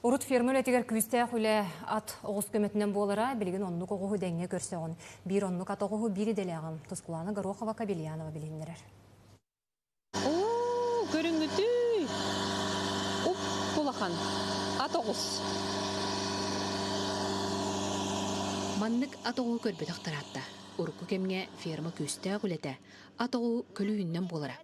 Урут фермер этигер күстә хүлә ат оғыз көмөтінен болыра, білген оннук оғығы дәңе көрсеғын. Bir оннук ат оғығы бири делеғын. Тұскуланы Горохова Кабельянова біліндірер. О, көріңгіті! Оп, болақан. Ат оғыз. Маннык ат оғығы көрбет ақтаратта. Урукку кемге ферма күстә хүләті. Ат оғығы көлүйіннен болыра.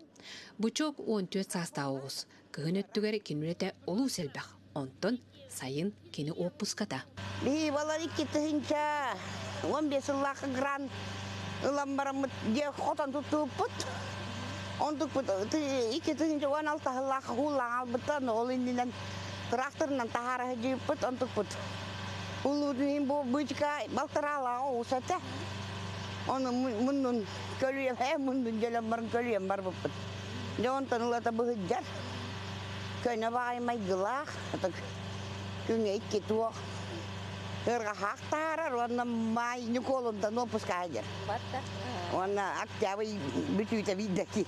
Бұчок 14 саста оғыз. Кығын өттігер кенүлеті олу сәлбәқ. Онтон сайын кені оппуската. Би балар 2 тыгынча 15 лақы гран ыламбарамыт де хотан тұтып онтук 2 тыгынча 16 лақы хулаң албыттан ол индинен тракторынан тахара жиппыт онтук пут. Улудын бу бычка балтырала оусата. Оны муннун көлүем муннун желем барын көлүем бар буппыт. Жонтон улата быгыджар. Кöyne vaimai gılaq, küne iki tuo. Hırga haqtarar, onna mai nyukolunta nopuskaydır. Onna aktavı bütüyte viddeki.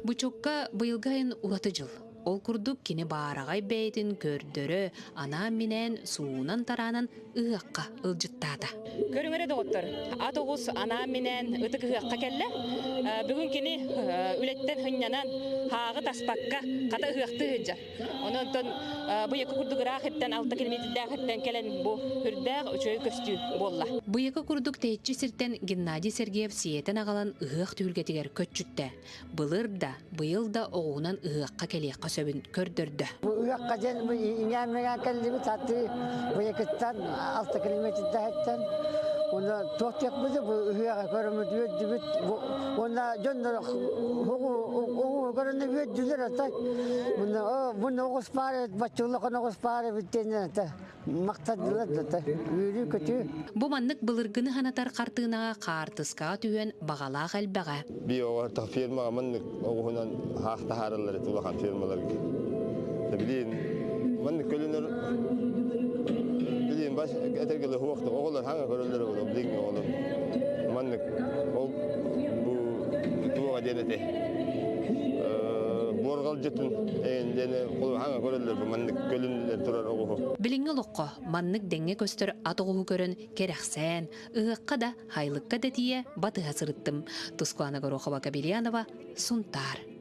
Buçokka bıyılgayın ulatıcıl. Ol kurduk kine bağırağay beytin gördörü, ana minen suunan taranan ığaqqa ılcıttata. Көріңері доғыттыр. Ат оғыз ана мinen ытық ığaqqa кәлі. Бүгін кені үлеттен хыннанан хағы таспаққа қата ığaqты ғыджа. Онын бұл екі күрдік рақ еттен 6 километрдәқ еттен кәлін бұл үрдәқ үшөй көстü болла. Bu екі күрдік тәйтчі сірттен Геннадий Сергеев сиетен ағалан ığaq түйілгетігер көтчүтті. Былыр да, бұйыл да оғынан ığaqqa кәлеққа сөбін көрдірді. Iğaqqa жән иңәмеген кәлі таты бұл екіттен 6 километрді әттен. Onda tohtek bizi bu hıyağa görümüdü ödübüt. Onda jönler oğu görünü ödüler ata. Bunda oğuz pare, başçılıkın oğuz pare bittiğinden ata. Maqtadılar ata. Yürü kötü. Bu manlık bılırgını hanatar qartığına qartıska tüyen bağala qalbağa. Bir orta firma manlık oğunan haqta harılları tulakan firmalar. Bilin manlık kölünür baş etergele huwaqta oğullar hanga görülür oğlum dinge oğlum manlık o bu tuğa denete borgal jetun endene ol hanga görülür bu manlık kölünler turar oğu Bilinge loqqa manlık denge köstür atoğu görün keraksen ığaqqa da haylıqqa da diye batı hasırıttım. Tuskuana Gorохова Кабельянова Сунтар.